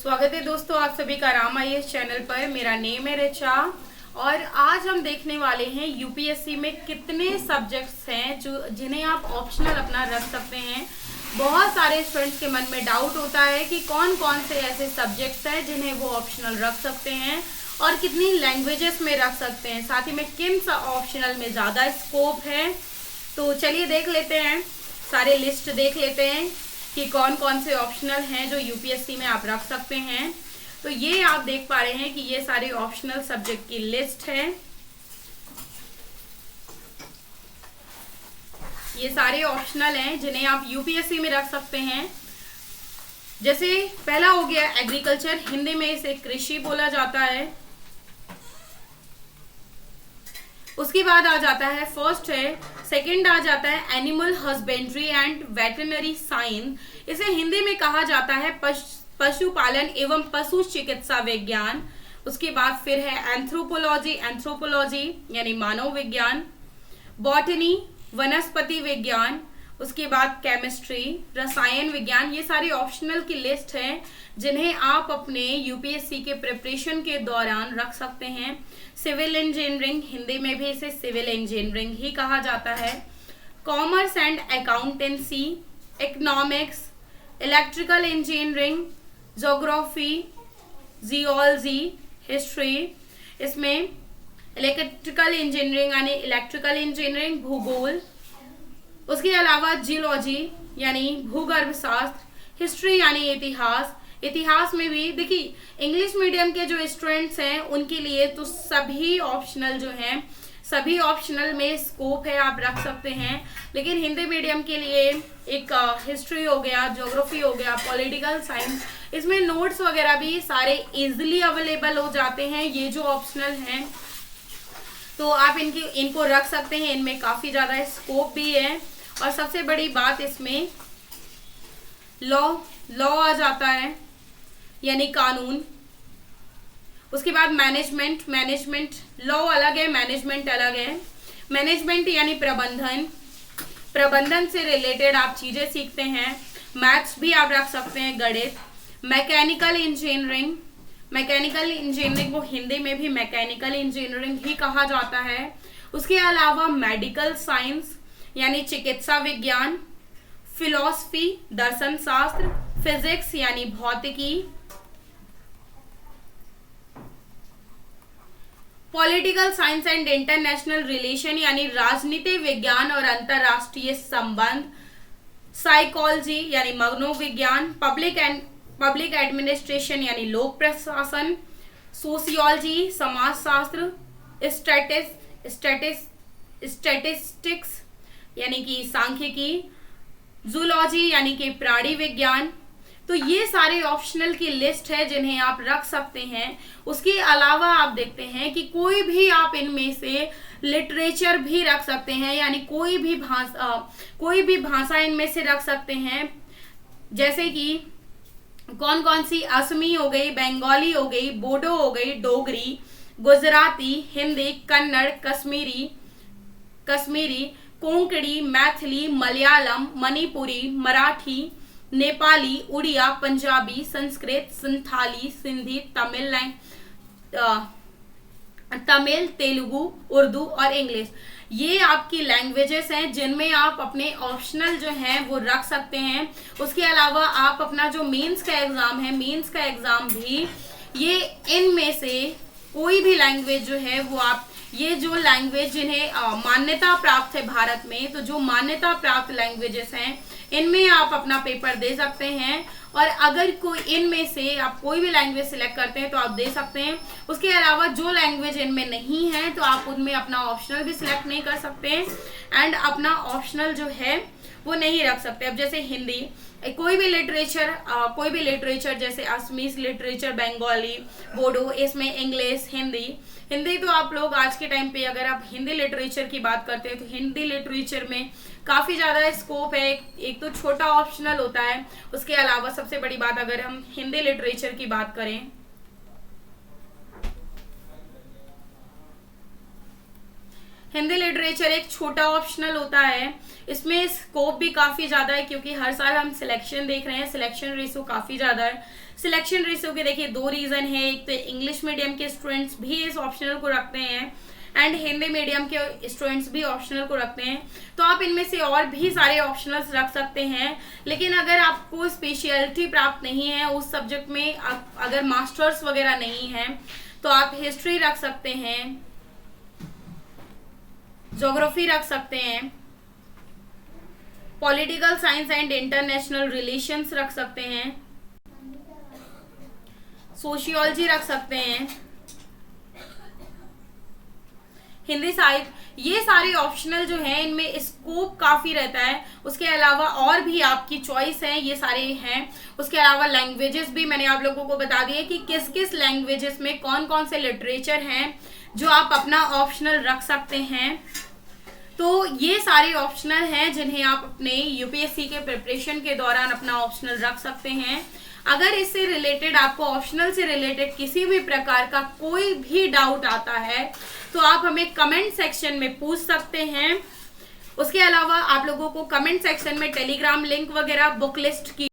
स्वागत है दोस्तों, आप सभी का राम आईएएस चैनल पर। मेरा नेम है रिचा और आज हम देखने वाले हैं यूपीएससी में कितने सब्जेक्ट्स हैं जो जिन्हें आप ऑप्शनल अपना रख सकते हैं। बहुत सारे स्टूडेंट्स के मन में डाउट होता है कि कौन कौन से ऐसे सब्जेक्ट्स हैं जिन्हें वो ऑप्शनल रख सकते हैं और कितनी लैंग्वेजेस में रख सकते हैं, साथ ही में किन ऑप्शनल में ज़्यादा स्कोप है। तो चलिए देख लेते हैं, सारे लिस्ट देख लेते हैं कि कौन कौन से ऑप्शनल हैं जो यूपीएससी में आप रख सकते हैं। तो ये आप देख पा रहे हैं कि ये सारे ऑप्शनल सब्जेक्ट की लिस्ट है। ये सारे ऑप्शनल हैं जिन्हें आप यूपीएससी में रख सकते हैं। जैसे पहला हो गया एग्रीकल्चर, हिंदी में इसे कृषि बोला जाता है। उसके बाद आ जाता है फर्स्ट है, सेकंड आ जाता है animal husbandry and veterinary science, इसे हिंदी में कहा जाता है पशुपालन एवं पशु चिकित्सा विज्ञान। उसके बाद फिर है एंथ्रोपोलॉजी यानी मानव विज्ञान, बॉटनी वनस्पति विज्ञान, उसके बाद केमिस्ट्री रसायन विज्ञान। ये सारे ऑप्शनल की लिस्ट है जिन्हें आप अपने यूपीएससी के प्रिपरेशन के दौरान रख सकते हैं। सिविल इंजीनियरिंग, हिंदी में भी इसे सिविल इंजीनियरिंग ही कहा जाता है। Commerce and accountancy, economics, electrical engineering, geography, geology, history, इसमें इलेक्ट्रिकल इंजीनियरिंग यानी इलेक्ट्रिकल इंजीनियरिंग, भूगोल, उसके अलावा जियोलॉजी यानी भूगर्भ शास्त्र, हिस्ट्री यानी इतिहास। इतिहास में भी देखिए इंग्लिश मीडियम के जो स्टूडेंट्स हैं उनके लिए तो सभी ऑप्शनल जो हैं, सभी ऑप्शनल में स्कोप है, आप रख सकते हैं। लेकिन हिंदी मीडियम के लिए एक हिस्ट्री हो गया, ज्योग्राफी हो गया, पॉलिटिकल साइंस, इसमें नोट्स वगैरह भी सारे इजीली अवेलेबल हो जाते हैं। ये जो ऑप्शनल हैं तो आप इनको रख सकते हैं, इनमें काफ़ी ज़्यादा स्कोप भी है। और सबसे बड़ी बात इसमें लॉ आ जाता है यानी कानून। उसके बाद मैनेजमेंट लॉ अलग है, मैनेजमेंट अलग है। मैनेजमेंट यानी प्रबंधन से रिलेटेड आप चीज़ें सीखते हैं। मैथ्स भी आप रख सकते हैं, गणित। मैकेनिकल इंजीनियरिंग को हिंदी में भी मैकेनिकल इंजीनियरिंग ही कहा जाता है। उसके अलावा मेडिकल साइंस यानी चिकित्सा विज्ञान, फिलॉसफी दर्शन शास्त्र, फिजिक्स यानी भौतिकी, political science and international relation यानी राजनीति विज्ञान और अंतरराष्ट्रीय संबंध, साइकोलॉजी यानी मनोविज्ञान, पब्लिक एडमिनिस्ट्रेशन यानी लोक प्रशासन, सोशियोलॉजी समाजशास्त्र, स्टैटिस्टिक्स यानी कि सांख्यिकी, जूलॉजी यानी कि प्राणी विज्ञान। तो ये सारे ऑप्शनल की लिस्ट है जिन्हें आप रख सकते हैं। उसके अलावा आप देखते हैं कि कोई भी आप इनमें से लिटरेचर भी रख सकते हैं, यानी कोई भी भाषा इनमें से रख सकते हैं। जैसे कि कौन कौन सी, असमी हो गई, बंगाली हो गई, बोडो हो गई, डोगरी, गुजराती, हिंदी, कन्नड़, कश्मीरी, कोंकणी, मैथिली, मलयालम, मणिपुरी, मराठी, नेपाली, उड़िया, पंजाबी, संस्कृत, संथाली, सिंधी, तमिल, तेलुगु, उर्दू और इंग्लिश। ये आपकी लैंग्वेजेस हैं जिनमें आप अपने ऑप्शनल जो हैं वो रख सकते हैं। उसके अलावा आप अपना जो मेंस का एग्ज़ाम है, मेंस का एग्ज़ाम भी ये इनमें से कोई भी लैंग्वेज जो है वो आप, ये जो लैंग्वेज जिन्हें मान्यता प्राप्त है भारत में, तो जो मान्यता प्राप्त लैंग्वेजेस हैं इनमें आप अपना पेपर दे सकते हैं। और अगर कोई इनमें से आप कोई भी लैंग्वेज सिलेक्ट करते हैं तो आप दे सकते हैं। उसके अलावा जो लैंग्वेज इनमें नहीं है तो आप उनमें अपना ऑप्शनल भी सिलेक्ट नहीं कर सकते एंड अपना ऑप्शनल जो है वो नहीं रख सकते। अब जैसे हिंदी, कोई भी लिटरेचर जैसे असमीज लिटरेचर, बंगाली, बोडो, इसमें इंग्लिश, हिंदी तो आप लोग आज के टाइम पे अगर आप हिंदी लिटरेचर की बात करते हैं तो हिंदी लिटरेचर में काफ़ी ज़्यादा स्कोप है। एक तो छोटा ऑप्शनल होता है, उसके अलावा सबसे बड़ी बात अगर हम हिंदी लिटरेचर की बात करें हिंदी लिटरेचर एक छोटा ऑप्शनल होता है, इसमें स्कोप भी काफी ज्यादा है क्योंकि हर साल हम सिलेक्शन देख रहे हैं, सिलेक्शन रेशो काफी ज्यादा है। सिलेक्शन रेशो के देखिए दो रीजन है, एक तो इंग्लिश मीडियम के स्टूडेंट्स भी इस ऑप्शनल को रखते हैं एंड हिंदी मीडियम के स्टूडेंट्स भी ऑप्शनल को रखते हैं। तो आप इनमें से और भी सारे ऑप्शनल्स रख सकते हैं, लेकिन अगर आपको स्पेशलिटी प्राप्त नहीं है उस सब्जेक्ट में, अगर मास्टर्स वगैरह नहीं है तो आप हिस्ट्री रख सकते हैं, ज्योग्राफी रख सकते हैं, political science and international relations रख सकते हैं, सोशियोलॉजी रख सकते हैं, हिंदी साहित्य। ये सारे ऑप्शनल जो हैं इनमें स्कोप काफी रहता है। उसके अलावा और भी आपकी चॉइस है, ये सारे हैं। उसके अलावा लैंग्वेजेस भी मैंने आप लोगों को बता दिए कि किस किस लैंग्वेजेस में कौन कौन से लिटरेचर हैं जो आप अपना ऑप्शनल रख सकते हैं। तो ये सारे ऑप्शनल हैं जिन्हें आप अपने यूपीएससी के प्रिपरेशन के दौरान अपना ऑप्शनल रख सकते हैं। अगर इससे रिलेटेड आपको ऑप्शनल से रिलेटेड किसी भी प्रकार का कोई भी डाउट आता है तो आप हमें कमेंट सेक्शन में पूछ सकते हैं। उसके अलावा आप लोगों को कमेंट सेक्शन में टेलीग्राम लिंक वगैरह, बुक लिस्ट की